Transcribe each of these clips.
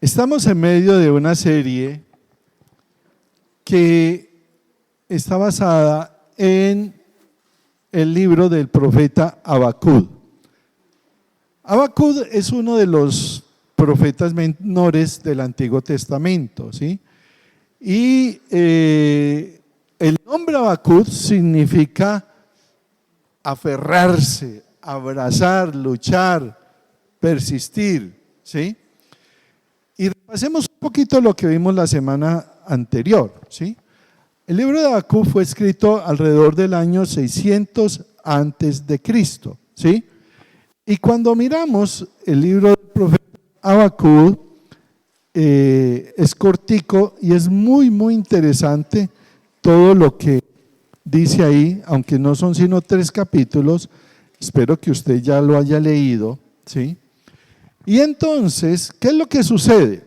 Estamos en medio de una serie que está basada en el libro del profeta Habacuc. Habacuc es uno de los profetas menores del Antiguo Testamento, ¿sí? Y el nombre Habacuc significa aferrarse, abrazar, luchar, persistir, ¿sí? Y repasemos un poquito lo que vimos la semana anterior, ¿sí? El libro de Habacuc fue escrito alrededor del año 600 antes de Cristo, ¿sí? Y cuando miramos el libro del profeta Habacuc, es cortico y es muy interesante todo lo que dice ahí, aunque no son sino 3 capítulos. Espero que usted ya lo haya leído, ¿sí? Y entonces, ¿qué es lo que sucede?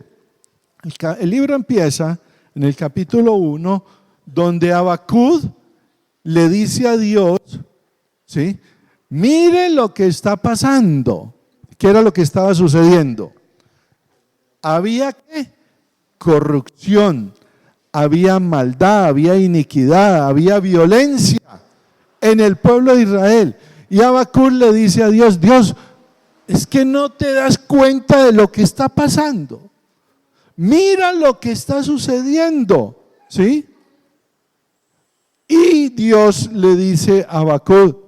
El libro empieza en el capítulo 1, donde Habacuc le dice a Dios, ¿sí? Mire lo que está pasando. ¿Qué era lo que estaba sucediendo? Había ¿qué? Corrupción, había maldad, había iniquidad, había violencia en el pueblo de Israel. Y Habacuc le dice a Dios, Dios, es que no te das cuenta de lo que está pasando. Mira lo que está sucediendo, ¿sí? Y Dios le dice a Habacuc,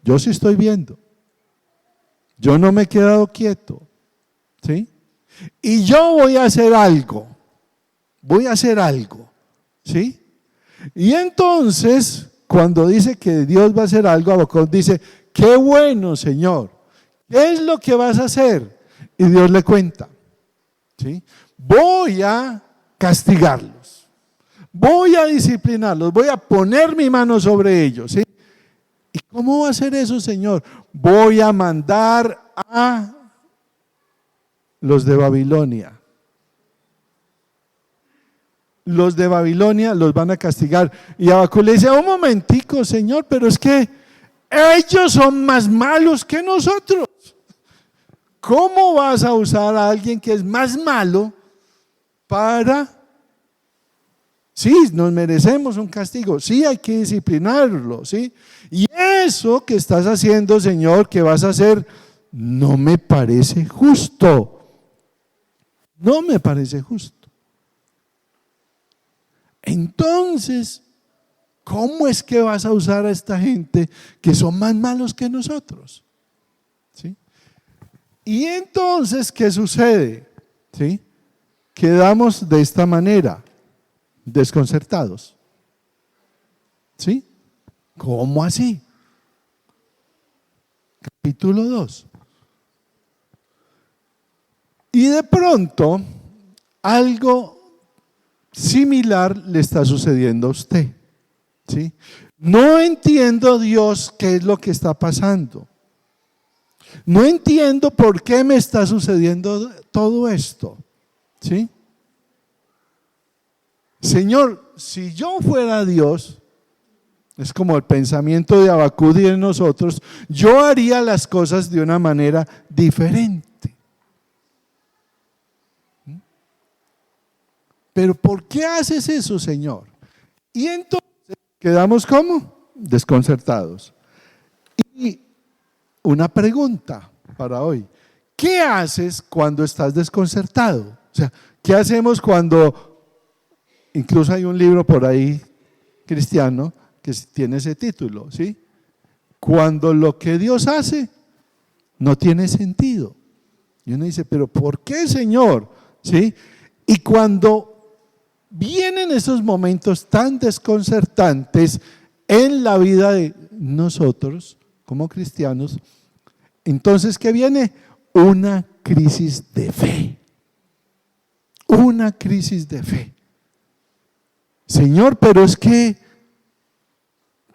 yo sí estoy viendo. Yo no me he quedado quieto, ¿sí? Y yo voy a hacer algo. Voy a hacer algo, ¿sí? Y entonces, cuando dice que Dios va a hacer algo, Habacuc dice, qué bueno, Señor. ¿Qué es lo que vas a hacer? Y Dios le cuenta, ¿sí? Voy a castigarlos, voy a disciplinarlos, voy a poner mi mano sobre ellos, ¿sí? ¿Y cómo va a hacer eso, Señor? Voy a mandar a los de Babilonia. Los de Babilonia los van a castigar. Y Habacuc le dice, un momentico, Señor, pero es que ellos son más malos que nosotros. ¿Cómo vas a usar a alguien que es más malo para? Sí, nos merecemos un castigo, sí hay que disciplinarlo, ¿sí? Y eso que estás haciendo, Señor, que vas a hacer, no me parece justo. No me parece justo. Entonces, ¿cómo es que vas a usar a esta gente que son más malos que nosotros? ¿Sí? Y entonces, ¿qué sucede? ¿Sí? Quedamos de esta manera, desconcertados. ¿Sí? ¿Cómo así? Capítulo 2. Y de pronto, algo similar le está sucediendo a usted, ¿sí? No entiendo, Dios, qué es lo que está pasando. No entiendo por qué me está sucediendo todo esto, ¿sí? Señor, si yo fuera Dios, es como el pensamiento de Habacuc y de nosotros, yo haría las cosas de una manera diferente. Pero ¿por qué haces eso, Señor? Y entonces quedamos ¿cómo? Desconcertados. Y una pregunta para hoy. ¿Qué haces cuando estás desconcertado? O sea, ¿qué hacemos cuando, incluso hay un libro por ahí cristiano que tiene ese título, ¿sí? Cuando lo que Dios hace no tiene sentido. Y uno dice, ¿pero por qué, Señor? ¿Sí? Y cuando vienen esos momentos tan desconcertantes en la vida de nosotros como cristianos, entonces ¿qué viene? Una crisis de fe. Una crisis de fe. Señor, pero es que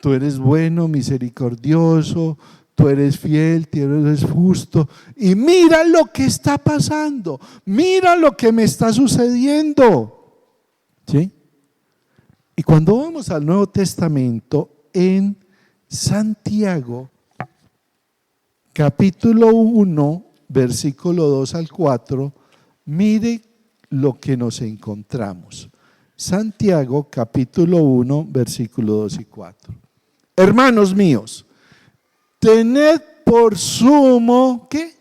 tú eres bueno, misericordioso, tú eres fiel, tú eres justo, y mira lo que está pasando, mira lo que me está sucediendo. ¿Sí? Y cuando vamos al Nuevo Testamento, en Santiago, capítulo 1, versículo 2 al 4, Mire lo que nos encontramos. Santiago capítulo 1, versículo 2 y 4. Hermanos míos, tened por sumo, ¿qué?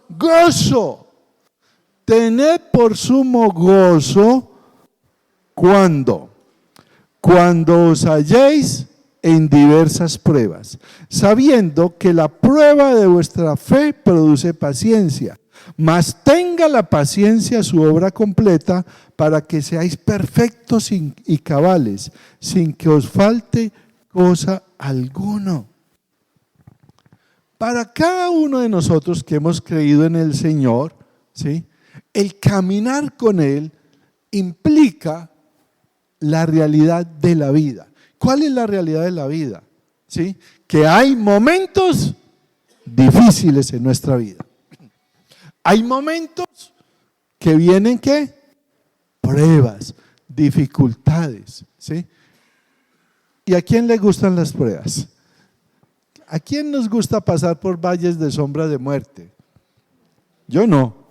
Gozo. Tened por sumo gozo, ¿cuándo? Cuando os halléis en diversas pruebas, sabiendo que la prueba de vuestra fe produce paciencia, mas tenga la paciencia su obra completa, para que seáis perfectos y cabales, sin que os falte cosa alguna. Para cada uno de nosotros que hemos creído en el Señor, ¿sí?, el caminar con Él implica la realidad de la vida. ¿Cuál es la realidad de la vida? ¿Sí? Que hay momentos difíciles en nuestra vida. Hay momentos que vienen, ¿qué? Pruebas, dificultades, ¿sí? ¿Y a quién le gustan las pruebas? ¿A quién nos gusta pasar por valles de sombra de muerte? Yo no,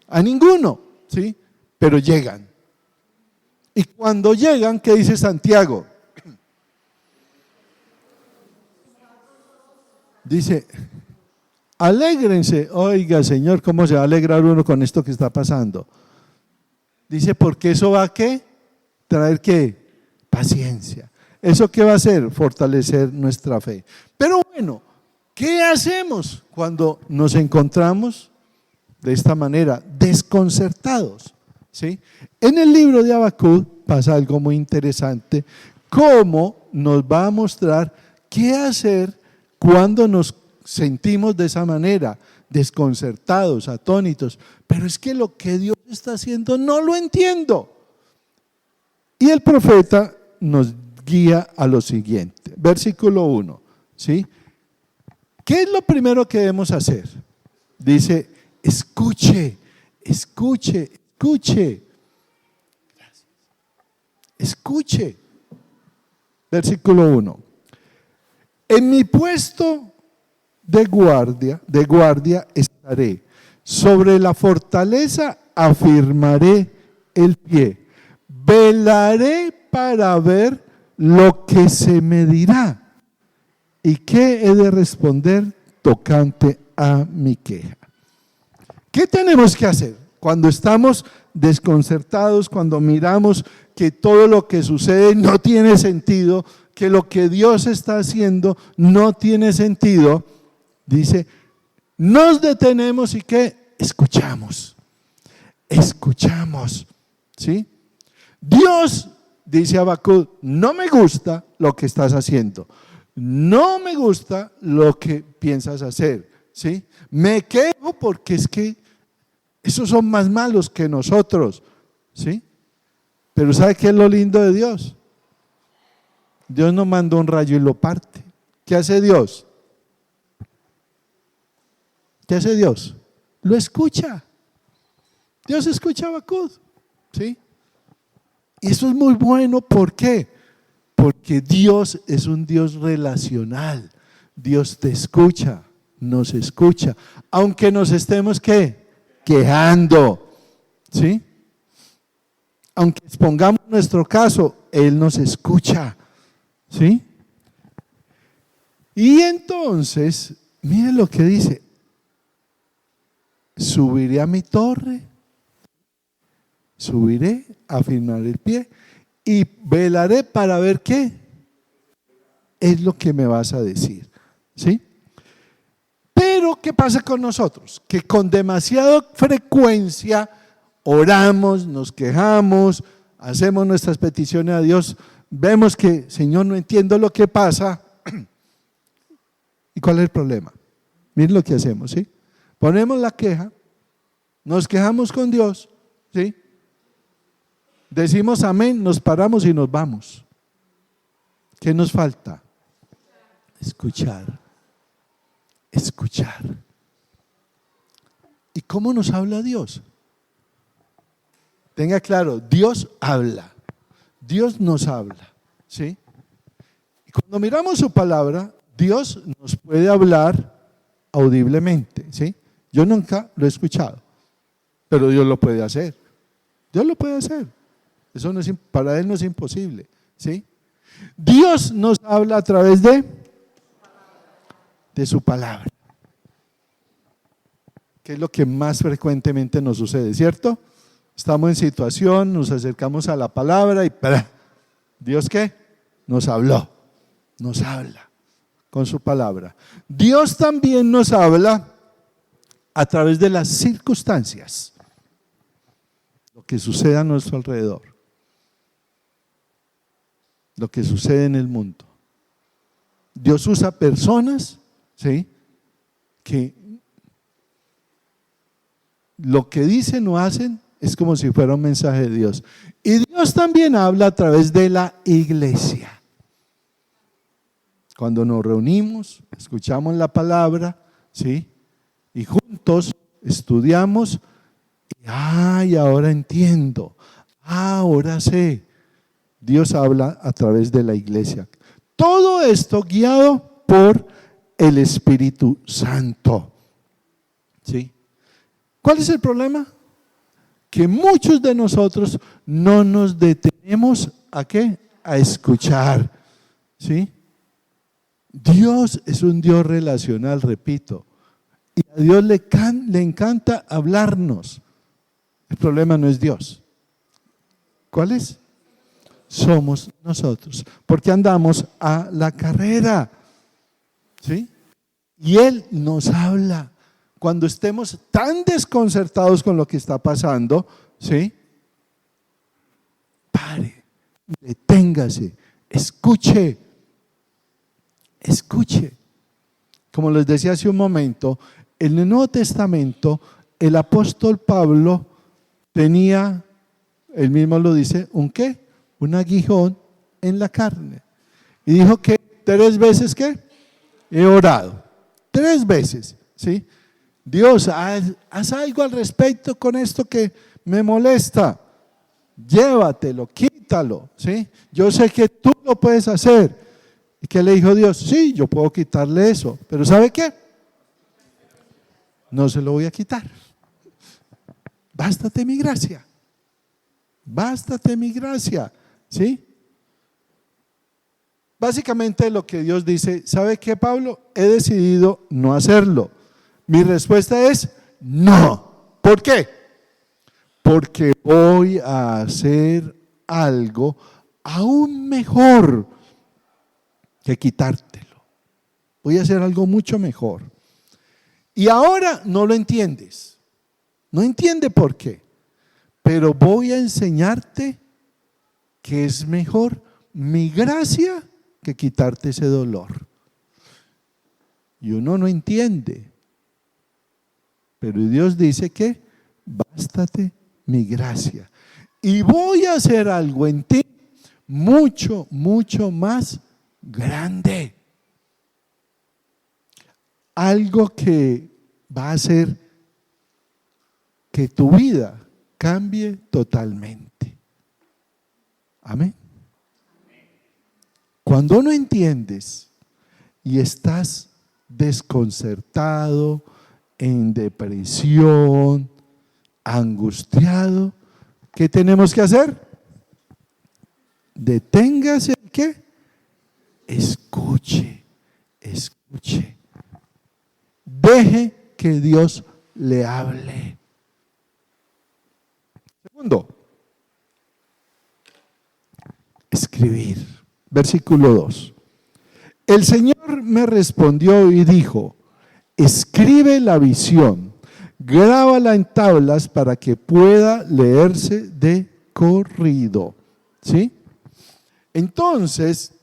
a ninguno, ¿sí? Pero llegan. Y cuando llegan, ¿qué dice Santiago? Dice, alégrense. Oiga, Señor, ¿cómo se va a alegrar uno con esto que está pasando? Dice, porque eso va a ¿qué? Traer ¿qué? Paciencia. ¿Eso qué va a hacer? Fortalecer nuestra fe. Pero bueno, ¿qué hacemos cuando nos encontramos de esta manera, desconcertados? ¿Sí? En el libro de Habacuc pasa algo muy interesante, cómo nos va a mostrar qué hacer cuando nos sentimos de esa manera, desconcertados, atónitos. Pero es que lo que Dios está haciendo no lo entiendo. Y el profeta nos guía a lo siguiente, versículo 1, ¿sí? ¿Qué es lo primero que debemos hacer? Dice, escuche, escuche, escuche. Escuche. Versículo 1. En mi puesto de guardia estaré. Sobre la fortaleza afirmaré el pie. Velaré para ver lo que se me dirá. ¿Y qué he de responder tocante a mi queja? ¿Qué tenemos que hacer cuando estamos desconcertados, cuando miramos que todo lo que sucede no tiene sentido, que lo que Dios está haciendo no tiene sentido? Dice, nos detenemos y ¿qué? Escuchamos, escuchamos, ¿sí? Dios, dice Habacuc, no me gusta lo que estás haciendo, no me gusta lo que piensas hacer, ¿sí? Me quejo porque es que esos son más malos que nosotros, ¿sí? Pero ¿sabe qué es lo lindo de Dios? Dios no manda un rayo y lo parte. ¿Qué hace Dios? ¿Qué hace Dios? Lo escucha. Dios escucha a Habacuc, ¿sí? Y eso es muy bueno, ¿por qué? Porque Dios es un Dios relacional. Dios te escucha, nos escucha, aunque nos estemos ¿qué? Quejando, ¿sí? Aunque expongamos nuestro caso, Él nos escucha, ¿sí? Y entonces, mire lo que dice, subiré a mi torre, subiré a afirmar el pie y velaré para ver qué es lo que me vas a decir, ¿sí? Pero ¿qué pasa con nosotros? Que con demasiada frecuencia oramos, nos quejamos, hacemos nuestras peticiones a Dios, vemos que, Señor, no entiendo lo que pasa. ¿Y cuál es el problema? Miren lo que hacemos, ¿sí? Ponemos la queja, nos quejamos con Dios, ¿sí? Decimos amén, nos paramos y nos vamos. ¿Qué nos falta? Escuchar. Escuchar. ¿Y cómo nos habla Dios? Tenga claro, Dios habla. Dios nos habla, ¿sí? Y cuando miramos su palabra, Dios nos puede hablar audiblemente, ¿sí? Yo nunca lo he escuchado, pero Dios lo puede hacer. Dios lo puede hacer. Eso no es, para Él no es imposible, ¿sí? Dios nos habla a través de su palabra, que es lo que más frecuentemente nos sucede, ¿cierto? Estamos en situación, nos acercamos a la palabra y ¡para! ¿Dios qué? Nos habló, nos habla con su palabra. Dios también nos habla a través de las circunstancias, lo que sucede a nuestro alrededor, lo que sucede en el mundo. Dios usa personas, ¿sí?, que lo que dicen o hacen es como si fuera un mensaje de Dios. Y Dios también habla a través de la iglesia. Cuando nos reunimos, escuchamos la palabra, ¿sí?, y juntos estudiamos, y ahora entiendo, ahora sé. Dios habla a través de la iglesia. Todo esto guiado por el Espíritu Santo. ¿Sí? ¿Cuál es el problema? Que muchos de nosotros no nos detenemos ¿a qué? A escuchar. ¿Sí? Dios es un Dios relacional, repito. Y a Dios le encanta hablarnos. El problema no es Dios. ¿Cuál es? Somos nosotros, porque andamos a la carrera, ¿sí? Y Él nos habla cuando estemos tan desconcertados con lo que está pasando, ¿sí? Pare, deténgase, escuche, escuche. Como les decía hace un momento, en el Nuevo Testamento el apóstol Pablo tenía, él mismo lo dice, ¿un qué? Un aguijón en la carne. Y dijo que 3 veces ¿qué? He orado. 3 veces, ¿sí? Dios, haz algo al respecto con esto que me molesta. Llévatelo, quítalo, ¿sí? Yo sé que tú lo puedes hacer. ¿Y qué le dijo Dios? Sí, yo puedo quitarle eso. Pero ¿sabe qué? No se lo voy a quitar. Bástate mi gracia. Bástate mi gracia. ¿Sí? Básicamente lo que Dios dice, ¿sabe qué, Pablo? He decidido no hacerlo. Mi respuesta es no. ¿Por qué? Porque voy a hacer algo aún mejor que quitártelo. Voy a hacer algo mucho mejor. Y ahora no lo entiendes. No entiende por qué. Pero voy a enseñarte que es mejor mi gracia que quitarte ese dolor. Y uno no entiende. Pero Dios dice que bástate mi gracia. Y voy a hacer algo en ti mucho, mucho más grande. Algo que va a hacer que tu vida cambie totalmente. Amén. Cuando no entiendes y estás desconcertado, en depresión, angustiado, ¿qué tenemos que hacer? Deténgase, ¿qué? Escuche, escuche. Deje que Dios le hable. Segundo, escribir. Versículo 2. El Señor me respondió y dijo, escribe la visión, grábala en tablas para que pueda leerse de corrido. ¿Sí? Entonces,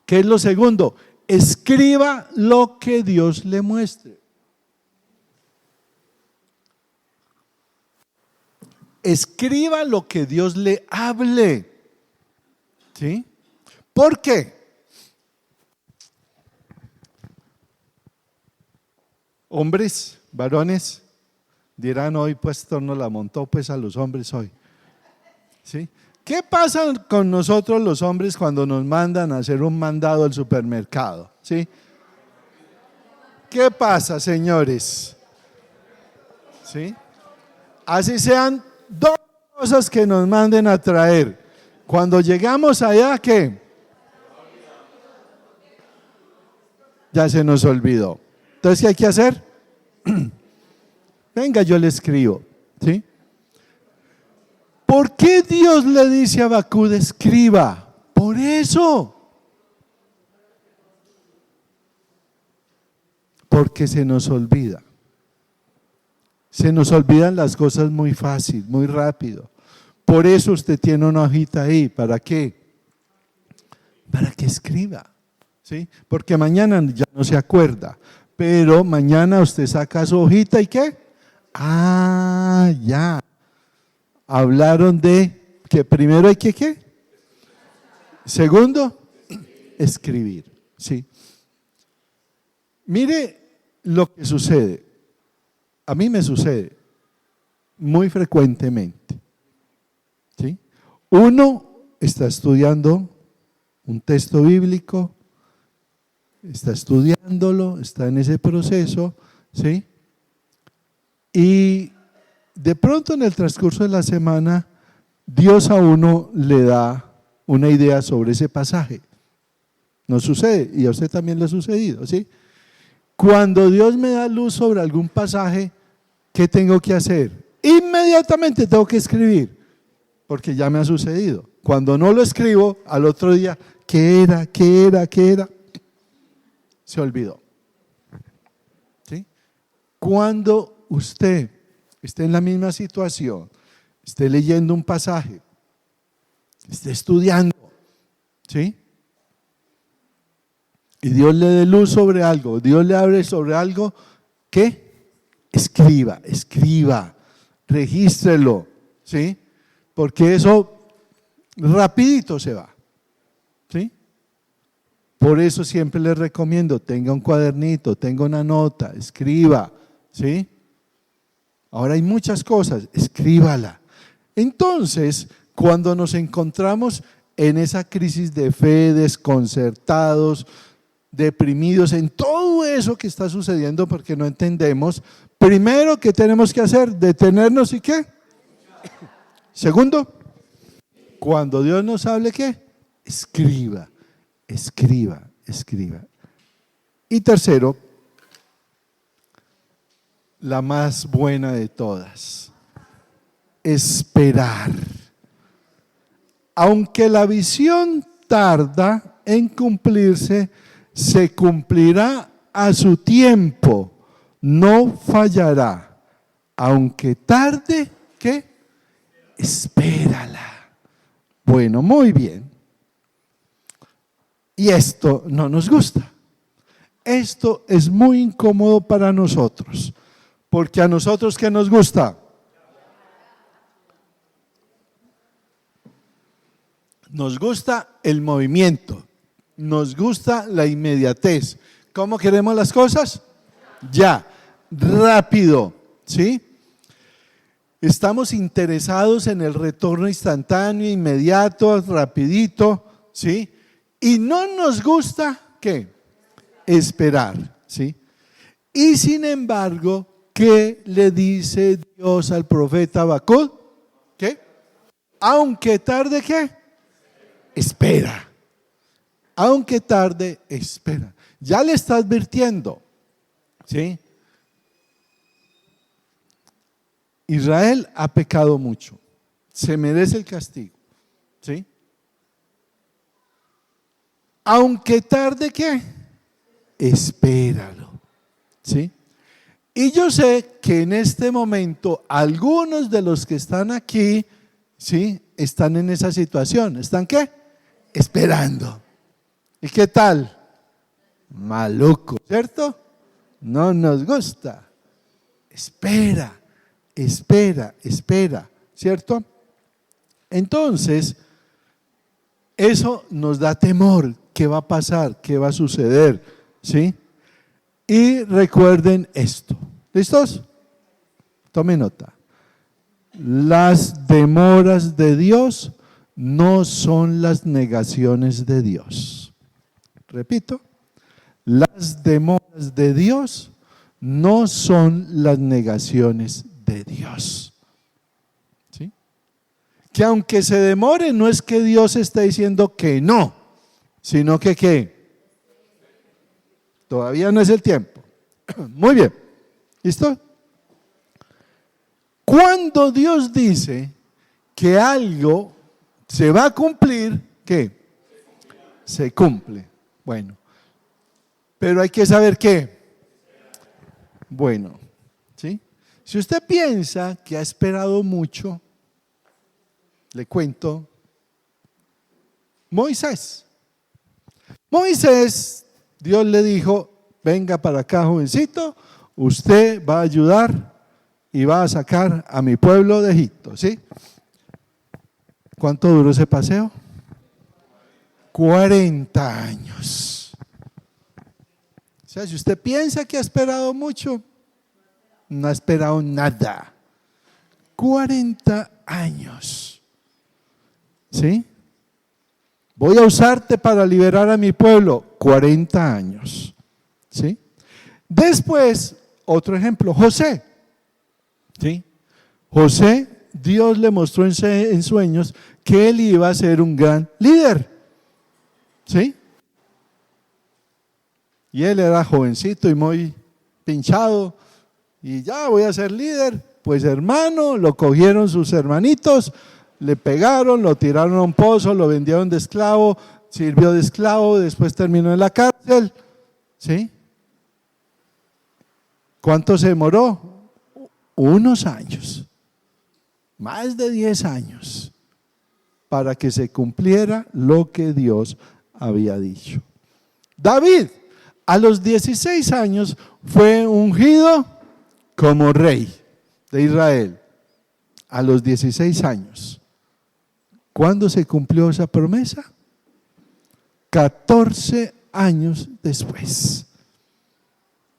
¿qué es lo segundo? Escriba lo que Dios le muestre. Escriba lo que Dios le hable. ¿Sí? ¿Por qué? Hombres, varones, dirán hoy, pues nos la montó pues a los hombres hoy. ¿Sí? ¿Qué pasa con nosotros los hombres cuando nos mandan a hacer un mandado al supermercado? ¿Sí? ¿Qué pasa, señores? ¿Sí? Así sean 2 cosas que nos manden a traer. Cuando llegamos allá, ¿qué? Ya se nos olvidó. Entonces, ¿qué hay que hacer? Venga, yo le escribo, ¿sí? ¿Por qué Dios le dice a Habacuc, escriba? Por eso. Porque se nos olvida. Se nos olvidan las cosas muy fácil, muy rápido. Por eso usted tiene una hojita ahí. ¿Para qué? Para que escriba, ¿sí? Porque mañana ya no se acuerda. Pero mañana usted saca su hojita y ¿qué? Ah, ya. Hablaron de que primero hay que ¿qué? Segundo, escribir, ¿sí? Mire lo que sucede. A mí me sucede muy frecuentemente, ¿sí? Uno está estudiando un texto bíblico, está estudiándolo, está en ese proceso, ¿sí? Y de pronto en el transcurso de la semana, Dios a uno le da una idea sobre ese pasaje. Nos sucede, y a usted también le ha sucedido, ¿sí? Cuando Dios me da luz sobre algún pasaje, ¿qué tengo que hacer? Inmediatamente tengo que escribir, porque ya me ha sucedido. Cuando no lo escribo, al otro día, ¿qué era? ¿Qué era? ¿Qué era? Se olvidó, ¿sí? Cuando usted esté en la misma situación, esté leyendo un pasaje, esté estudiando, ¿sí? Y Dios le dé luz sobre algo, Dios le abre sobre algo, ¿qué? Escriba, regístrelo, ¿sí? Porque eso rapidito se va, ¿sí? Por eso siempre les recomiendo, tenga un cuadernito, tenga una nota, escriba, ¿sí? Ahora hay muchas cosas, escríbala. Entonces, cuando nos encontramos en esa crisis de fe, desconcertados, deprimidos, en todo eso que está sucediendo porque no entendemos, primero, ¿qué tenemos que hacer? Detenernos y ¿qué? Segundo, cuando Dios nos hable, ¿qué? Escriba. Y tercero, la más buena de todas, esperar. Aunque la visión tarda en cumplirse, se cumplirá a su tiempo, no fallará. Aunque tarde, ¿qué? Espérala. Bueno, muy bien. Y esto no nos gusta. Esto es muy incómodo para nosotros, porque a nosotros ¿qué nos gusta? Nos gusta el movimiento, nos gusta la inmediatez. ¿Cómo queremos las cosas? Ya, rápido, ¿sí? Estamos interesados en el retorno instantáneo, inmediato, rapidito, ¿sí? Y no nos gusta, ¿qué? Esperar, ¿sí? Y sin embargo, ¿qué le dice Dios al profeta Habacuc? ¿Qué? Aunque tarde, ¿qué? Espera. Aunque tarde, espera. Ya le está advirtiendo, ¿sí? Israel ha pecado mucho, se merece el castigo, ¿sí? Aunque tarde, ¿qué? Espéralo, ¿sí? Y yo sé que en este momento algunos de los que están aquí, ¿sí? Están en esa situación. ¿Están qué? Esperando. ¿Y qué tal? Maluco, ¿cierto? No nos gusta. Espera, ¿cierto? Entonces, eso nos da temor. ¿Qué va a pasar? ¿Qué va a suceder? ¿Sí? Y recuerden esto. ¿Listos? Tomen nota. Las demoras de Dios no son las negaciones de Dios. Repito, las demoras de Dios no son las negaciones de Dios. que aunque se demore, no es que Dios esté diciendo que no, sino que ¿qué? Todavía no es el tiempo. Muy bien, ¿listo? Cuando Dios dice que algo se va a cumplir, ¿qué? Se cumple. Bueno, pero hay que saber qué. Bueno, ¿sí? Si usted piensa que ha esperado mucho, le cuento, Moisés, Dios le dijo, venga para acá, jovencito, usted va a ayudar y va a sacar a mi pueblo de Egipto, ¿sí? ¿Cuánto duró ese paseo? 40 años. O sea, si usted piensa que ha esperado mucho, no ha esperado nada. 40 años. ¿Sí? Voy a usarte para liberar a mi pueblo. 40 años. ¿Sí? Después, otro ejemplo, José. ¿Sí? José, Dios le mostró en sueños que él iba a ser un gran líder. ¿Sí? Y él era jovencito y muy pinchado. Y ya voy a ser líder. Pues hermano, lo cogieron sus hermanitos, le pegaron, lo tiraron a un pozo, lo vendieron de esclavo, sirvió de esclavo, después terminó en la cárcel. ¿Sí? ¿Cuánto se demoró? Unos años, más de 10 años, para que se cumpliera lo que Dios había dicho. David, a los 16 años, fue ungido como rey de Israel. A los 16 años. ¿Cuándo se cumplió esa promesa? 14 años después.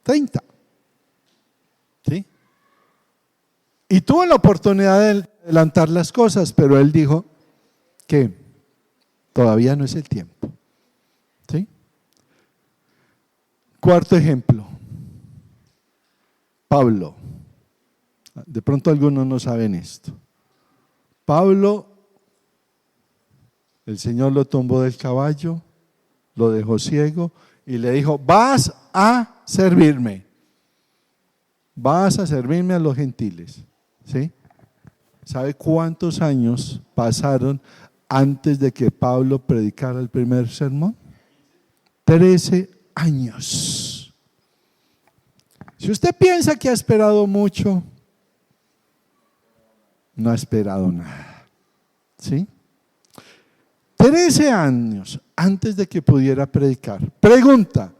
30. ¿Sí? Y tuvo la oportunidad de adelantar las cosas, pero él dijo que todavía no es el tiempo. ¿Sí? Cuarto ejemplo. Pablo. De pronto algunos no saben esto. Pablo, el Señor lo tumbó del caballo, lo dejó ciego y le dijo, vas a servirme. Vas a servirme a los gentiles. ¿Sí? ¿Sabe cuántos años pasaron antes de que Pablo predicara el primer sermón? 13 años. Si usted piensa que ha esperado mucho, no ha esperado nada. ¿Sí? 13 años antes de que pudiera predicar. Pregunta,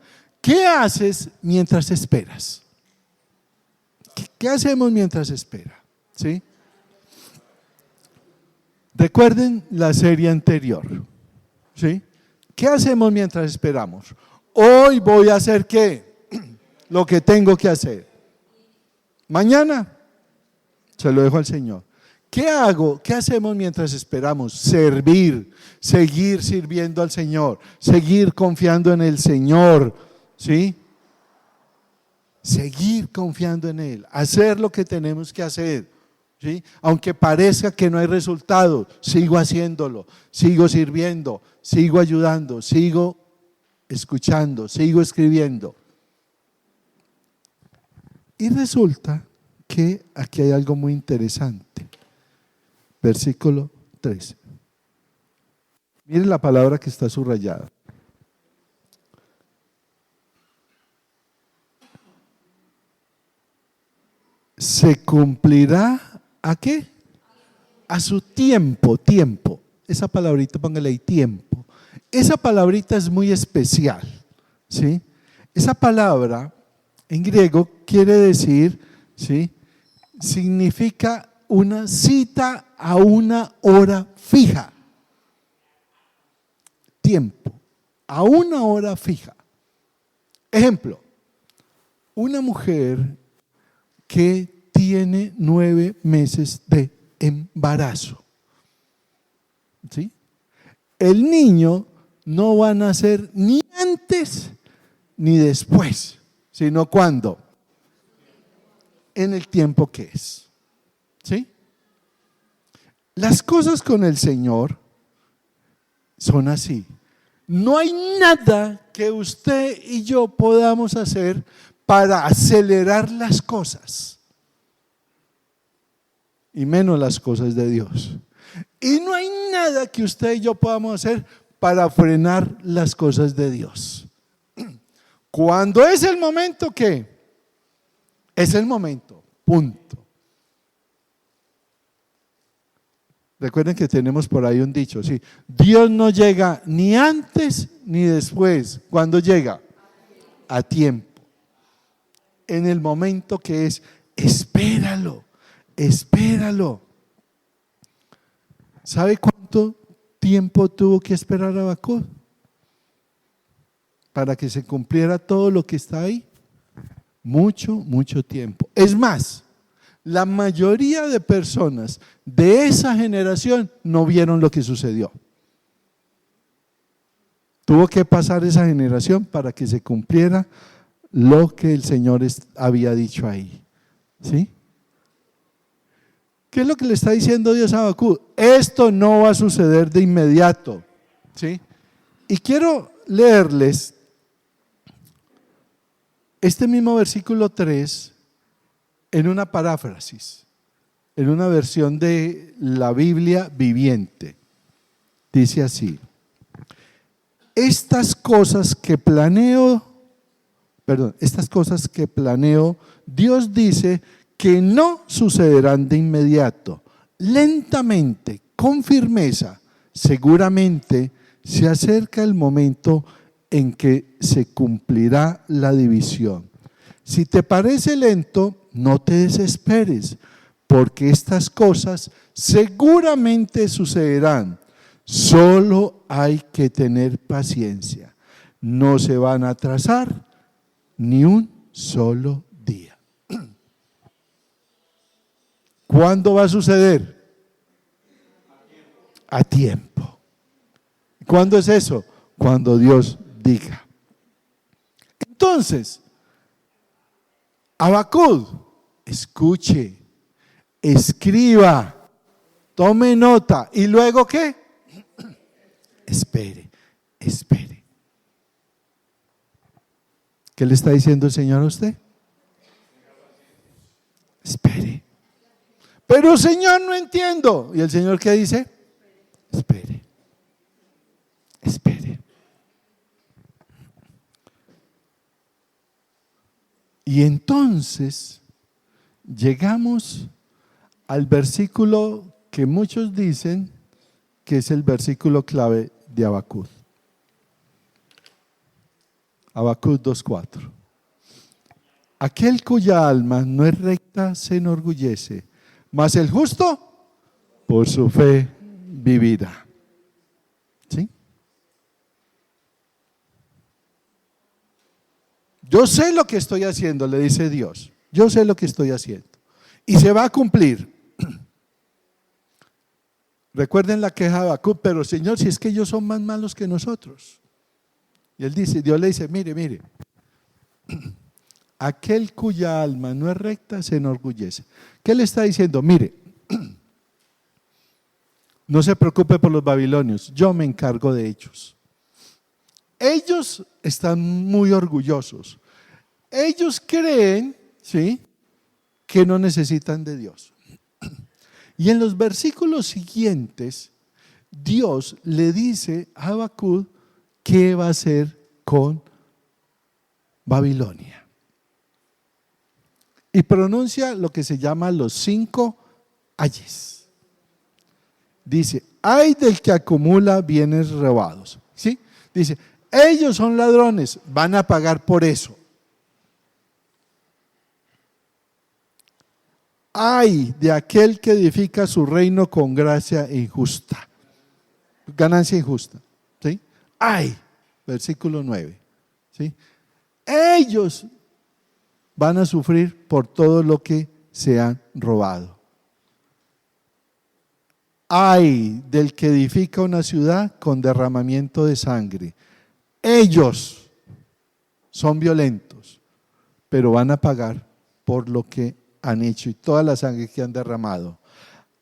¿qué haces mientras esperas? ¿Qué hacemos mientras espera? ¿Sí? Recuerden la serie anterior. ¿Sí? ¿Qué hacemos mientras esperamos? Hoy voy a hacer ¿qué? Lo que tengo que hacer. Mañana se lo dejo al Señor. ¿Qué hago? ¿Qué hacemos mientras esperamos? Servir, seguir sirviendo al Señor, seguir confiando en el Señor, ¿sí? Seguir confiando en Él, hacer lo que tenemos que hacer, ¿sí? Aunque parezca que no hay resultado, sigo haciéndolo, sigo sirviendo, sigo ayudando, sigo escuchando, sigo escribiendo. Y resulta que aquí hay algo muy interesante. Versículo 13. Miren la palabra que está subrayada. Se cumplirá ¿a qué? A su tiempo, tiempo. Esa palabrita, póngale ahí, tiempo. Esa palabrita es muy especial, ¿sí? Esa palabra en griego quiere decir, ¿sí? Significa una cita a una hora fija. Tiempo, a una hora fija. Ejemplo, una mujer que tiene 9 meses de embarazo. ¿Sí? El niño no va a nacer ni antes ni después, sino cuando, en el tiempo que es. ¿Sí? Las cosas con el Señor son así. No hay nada que usted y yo podamos hacer para acelerar las cosas, y menos las cosas de Dios. Y no hay nada que usted y yo podamos hacer para frenar las cosas de Dios. Cuando es el momento, ¿qué? Es el momento, punto. Recuerden que tenemos por ahí un dicho, sí, Dios no llega ni antes ni después. ¿Cuándo llega? A tiempo. En el momento que es, espéralo, espéralo. ¿Sabe cuánto tiempo tuvo que esperar Habacuc para que se cumpliera todo lo que está ahí? Mucho, mucho tiempo. Es más, la mayoría de personas de esa generación no vieron lo que sucedió. Tuvo que pasar esa generación para que se cumpliera lo que el Señor había dicho ahí. ¿Sí? ¿Qué es lo que le está diciendo Dios a Habacuc? Esto no va a suceder de inmediato. ¿Sí? Y quiero leerles este mismo versículo 3 en una paráfrasis, en una versión de la Biblia viviente. Dice así: estas cosas que planeo, Dios dice que no sucederán de inmediato, lentamente, con firmeza. Seguramente se acerca el momento en que se cumplirá la división. Si te parece lento, no te desesperes, porque estas cosas seguramente sucederán. Solo hay que tener paciencia. No se van a atrasar ni un solo día. ¿Cuándo va a suceder? A tiempo. ¿Cuándo es eso? Cuando Dios diga. Entonces, Habacuc, escuche, escriba, tome nota, y luego ¿qué? Espere, espere. ¿Qué le está diciendo el Señor a usted? Espere. Pero Señor, no entiendo. ¿Y el Señor qué dice? Espere, espere. Y entonces llegamos al versículo que muchos dicen que es el versículo clave de Habacuc. Habacuc 2:4. Aquel cuya alma no es recta se enorgullece, mas el justo por su fe vivirá. ¿Sí? Yo sé lo que estoy haciendo, le dice Dios. Yo sé lo que estoy haciendo. Y se va a cumplir. Recuerden la queja de Habacuc, pero Señor, si es que ellos son más malos que nosotros. Y Dios le dice, mire, aquel cuya alma no es recta se enorgullece. ¿Qué le está diciendo? Mire, no se preocupe por los babilonios, yo me encargo de ellos. Ellos están muy orgullosos. Ellos creen, ¿sí?, que no necesitan de Dios. Y en los versículos siguientes, Dios le dice a Habacuc qué va a hacer con Babilonia. Y pronuncia lo que se llama los 5 ayes. Dice, ay del que acumula bienes robados. ¿Sí? Dice, ellos son ladrones, van a pagar por eso. Ay de aquel que edifica su reino con gracia injusta, ganancia injusta. ¿Sí? Ay, versículo 9. ¿Sí? Ellos van a sufrir por todo lo que se han robado. Ay del que edifica una ciudad con derramamiento de sangre. Ellos son violentos, pero van a pagar por lo que han hecho y toda la sangre que han derramado.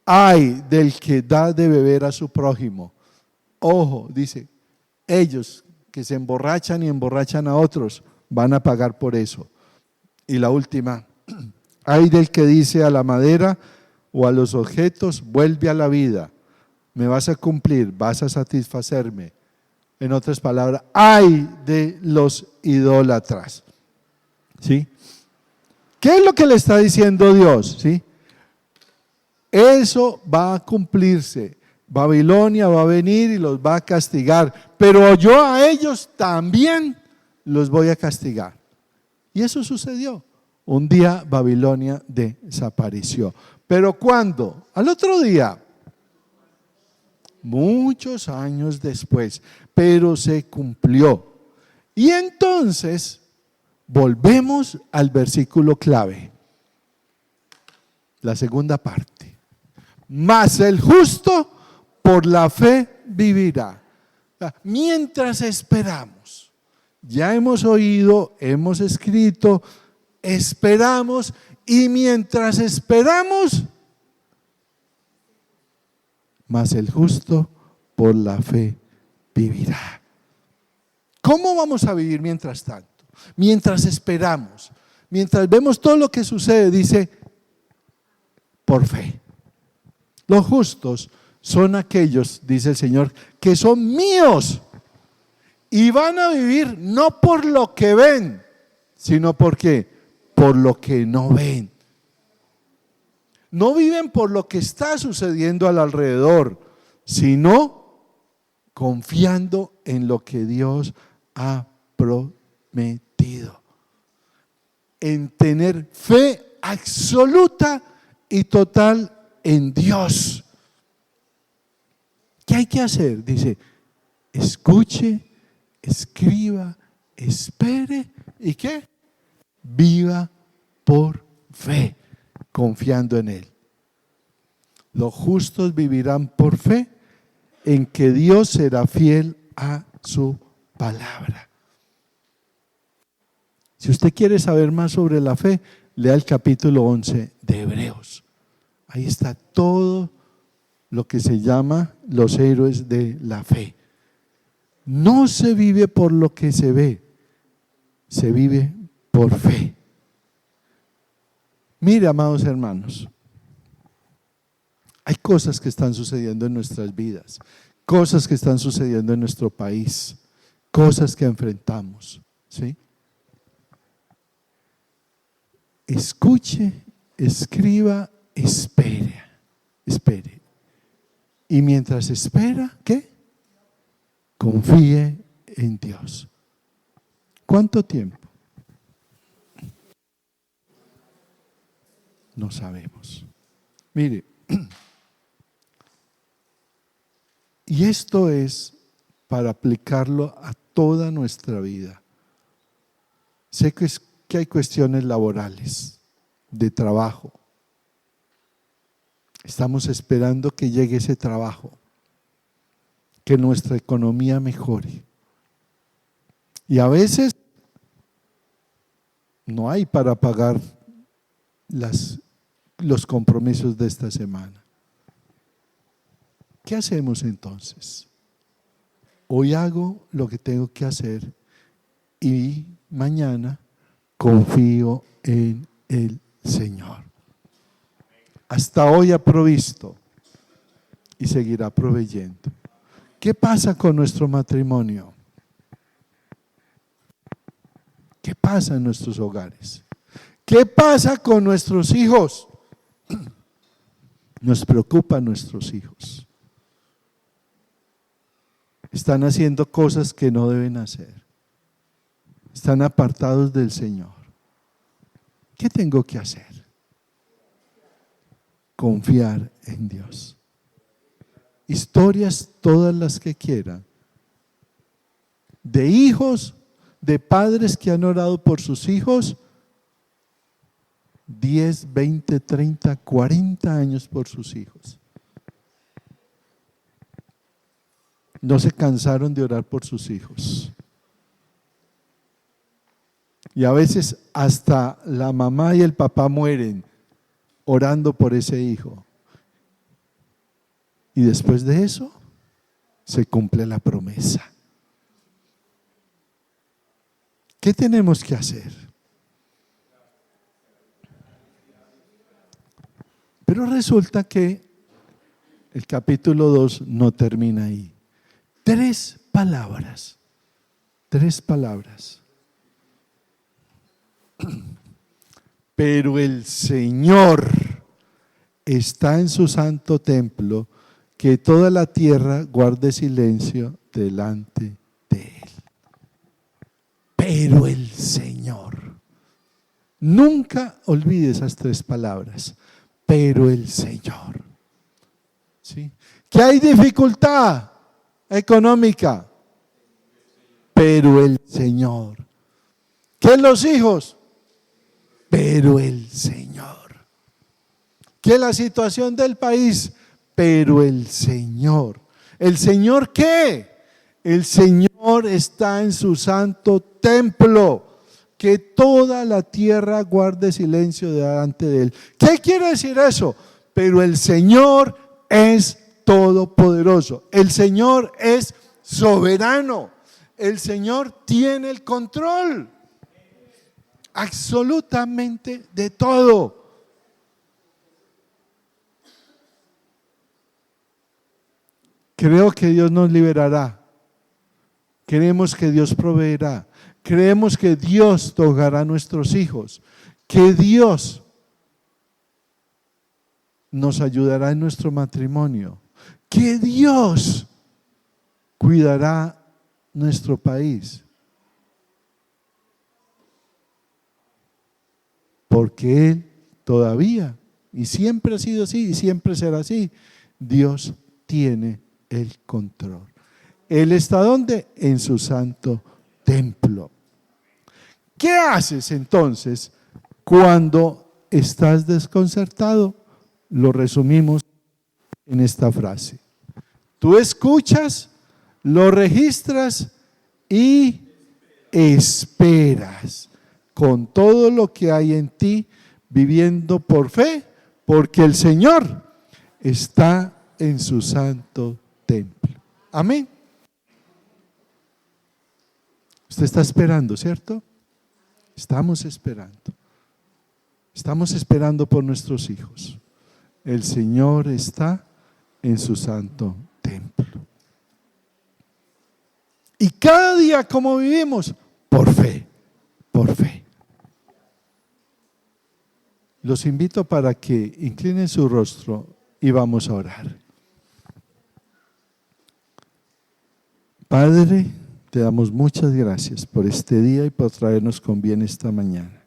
Ay del que da de beber a su prójimo. Ojo, dice, ellos que se emborrachan y emborrachan a otros van a pagar por eso. Y la última, ay del que dice a la madera o a los objetos, vuelve a la vida, me vas a cumplir, vas a satisfacerme. En otras palabras, ay de los idólatras. ¿Sí? ¿Qué es lo que le está diciendo Dios? ¿Sí? Eso va a cumplirse. Babilonia va a venir y los va a castigar, pero yo a ellos también los voy a castigar. Y eso sucedió. Un día Babilonia desapareció. ¿Pero cuándo? Al otro día. Muchos años después, pero se cumplió. Y entonces volvemos al versículo clave, la segunda parte. Mas el justo por la fe vivirá. Mientras esperamos, ya hemos oído, hemos escrito, esperamos, y mientras esperamos, mas el justo por la fe vivirá. ¿Cómo vamos a vivir mientras tanto? Mientras esperamos, mientras vemos todo lo que sucede, dice, por fe. Los justos son aquellos, dice el Señor, que son míos y van a vivir no por lo que ven, sino porque por lo que no ven. No viven por lo que está sucediendo al alrededor, sino confiando en lo que Dios ha prometido. En tener fe absoluta y total en Dios. ¿Qué hay que hacer? Dice, escuche, escriba, espere y ¿qué? Viva por fe, confiando en Él. Los justos vivirán por fe en que Dios será fiel a su palabra. Si usted quiere saber más sobre la fe, lea el capítulo 11 de Hebreos. Ahí está todo lo que se llama los héroes de la fe. No se vive por lo que se ve, se vive por fe. Mire, amados hermanos, hay cosas que están sucediendo en nuestras vidas, cosas que están sucediendo en nuestro país, cosas que enfrentamos, ¿sí? Escuche, escriba, espere. Y mientras espera, ¿qué? Confíe en Dios. ¿Cuánto tiempo? No sabemos. Mire, y esto es para aplicarlo a toda nuestra vida. Sé que hay cuestiones laborales, de trabajo. Estamos esperando que llegue ese trabajo, que nuestra economía mejore. Y a veces no hay para pagar los compromisos de esta semana. ¿Qué hacemos entonces? Hoy hago lo que tengo que hacer y mañana confío en el Señor. Hasta hoy ha provisto y seguirá proveyendo. ¿Qué pasa con nuestro matrimonio? ¿Qué pasa en nuestros hogares? ¿Qué pasa con nuestros hijos? Nos preocupan nuestros hijos. Están haciendo cosas que no deben hacer. Están apartados del Señor. ¿Qué tengo que hacer? Confiar en Dios. Historias todas las que quieran, de hijos, de padres que han orado por sus hijos 10, 20, 30, 40 años por sus hijos. No se cansaron de orar por sus hijos. Y a veces hasta la mamá y el papá mueren orando por ese hijo. Y después de eso, se cumple la promesa. ¿Qué tenemos que hacer? Pero resulta que el capítulo 2 no termina ahí. 3 palabras. 3 palabras. Pero el Señor está en su santo templo, que toda la tierra guarde silencio delante de Él. Pero el Señor. Nunca olvide esas 3 palabras. Pero el Señor. ¿Sí? Que hay dificultad económica. Pero el Señor. Que los hijos. Pero el Señor. Que la situación del país. Pero el Señor. ¿El Señor qué? El Señor está en su santo templo. Que toda la tierra guarde silencio delante de Él. ¿Qué quiere decir eso? Pero el Señor es todopoderoso. El Señor es soberano. El Señor tiene el control absolutamente de todo. Creo que Dios nos liberará. Creemos que Dios proveerá. Creemos que Dios tocará a nuestros hijos. Que Dios nos ayudará en nuestro matrimonio. Que Dios cuidará nuestro país. Porque Él todavía, y siempre ha sido así, y siempre será así, Dios tiene el control. Él está ¿dónde? En su santo templo. ¿Qué haces entonces cuando estás desconcertado? Lo resumimos en esta frase. Tú escuchas, lo registras y esperas con todo lo que hay en ti, viviendo por fe, porque el Señor está en su santo templo. Amén. Usted está esperando, ¿cierto? Estamos esperando. Estamos esperando por nuestros hijos. El Señor está en su santo templo. Y cada día, ¿cómo vivimos? Por fe, por fe. Los invito para que inclinen su rostro y vamos a orar. Padre, te damos muchas gracias por este día y por traernos con bien esta mañana.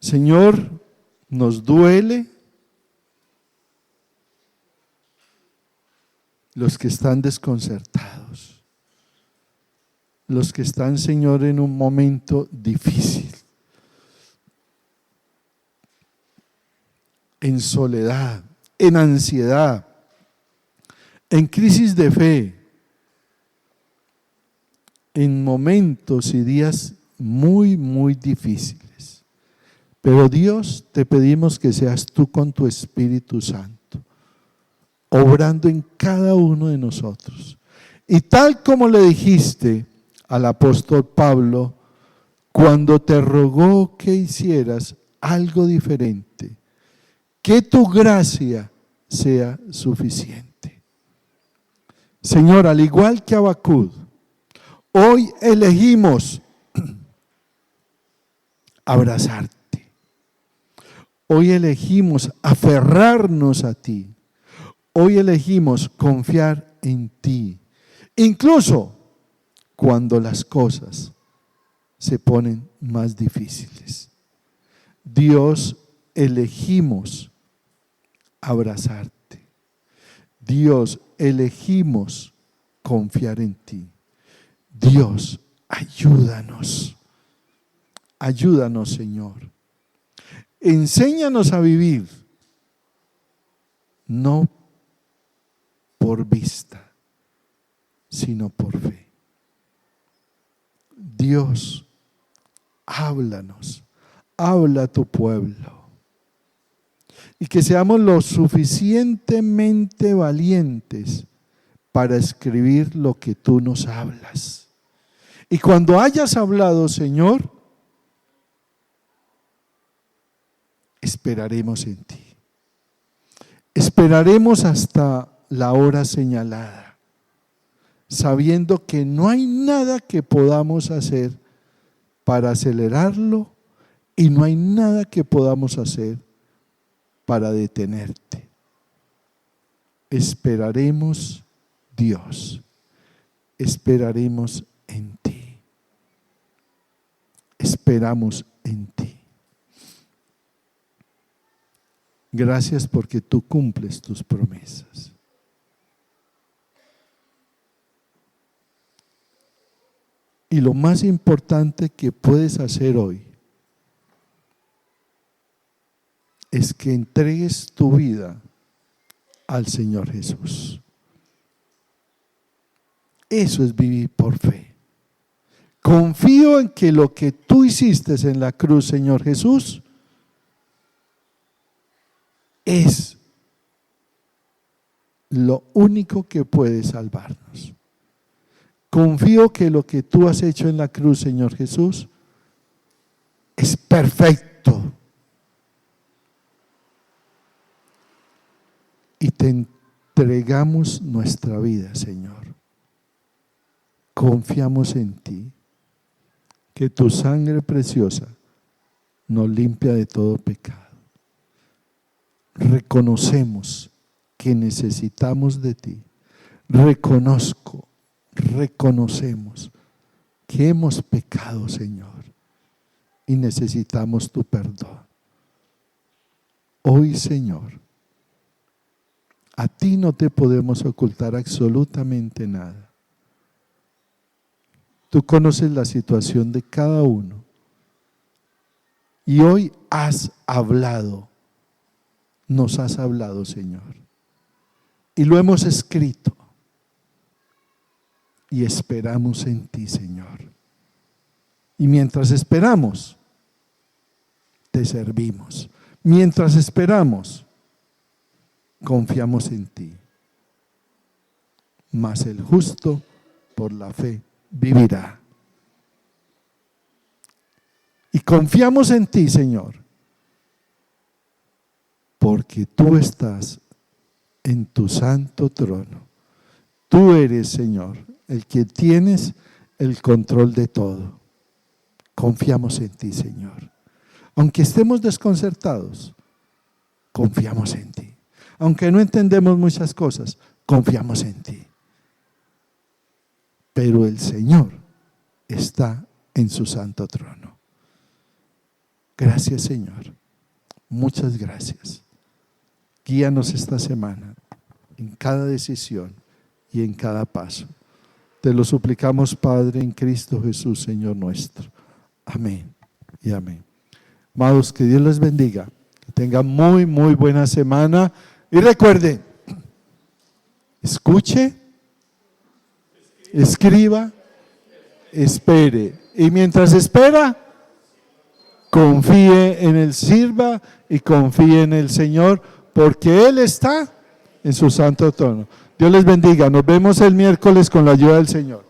Señor, nos duele los que están desconcertados, los que están, Señor, en un momento difícil, en soledad, en ansiedad, en crisis de fe, en momentos y días muy, muy difíciles. Pero Dios, te pedimos que seas tú con tu Espíritu Santo, obrando en cada uno de nosotros. Y tal como le dijiste al apóstol Pablo, cuando te rogó que hicieras algo diferente, que tu gracia sea suficiente. Señor, al igual que Habacuc, hoy elegimos abrazarte. Hoy elegimos aferrarnos a ti. Hoy elegimos confiar en ti. Incluso cuando las cosas se ponen más difíciles. Dios, elegimos abrazarte. Dios, elegimos confiar en ti. Dios, ayúdanos. Ayúdanos, Señor. Enséñanos a vivir, no por vista, sino por fe. Dios, háblanos, habla a tu pueblo. y que seamos lo suficientemente valientes para escribir lo que tú nos hablas. Y cuando hayas hablado, Señor, esperaremos en ti. Esperaremos hasta la hora señalada, sabiendo que no hay nada que podamos hacer para acelerarlo y no hay nada que podamos hacer para detenerte. Esperaremos, Dios, esperaremos en ti. Esperamos en ti. Gracias porque tú cumples tus promesas. Y lo más importante que puedes hacer hoy es que entregues tu vida al Señor Jesús. Eso es vivir por fe. Confío en que lo que tú hiciste en la cruz, Señor Jesús, es lo único que puede salvarnos. Confío que lo que tú has hecho en la cruz, Señor Jesús, es perfecto. Y te entregamos nuestra vida, Señor. Confiamos en ti, que tu sangre preciosa nos limpia de todo pecado. Reconocemos que necesitamos de ti. Reconocemos que hemos pecado, Señor, y necesitamos tu perdón. Hoy, Señor, a ti no te podemos ocultar absolutamente nada. Tú conoces la situación de cada uno. Y hoy nos has hablado, Señor. Y lo hemos escrito. Y esperamos en ti, Señor. Y mientras esperamos, te servimos. Mientras esperamos, confiamos en ti. Mas el justo por la fe vivirá. Y confiamos en ti, Señor, porque tú estás en tu santo trono. Tú eres, Señor, el que tienes el control de todo. Confiamos en ti, Señor. Aunque estemos desconcertados, confiamos en ti. Aunque no entendemos muchas cosas, confiamos en ti. Pero el Señor está en su santo trono. Gracias, Señor. Muchas gracias. Guíanos esta semana en cada decisión y en cada paso. Te lo suplicamos, Padre, en Cristo Jesús, Señor nuestro. Amén y amén. Amados, que Dios les bendiga. Que tengan muy buena semana. Y recuerden, escuche, escriba, espere. Y mientras espera, confíe en Él, sirva y confíe en el Señor, porque Él está en su santo trono. Dios les bendiga. Nos vemos el miércoles con la ayuda del Señor.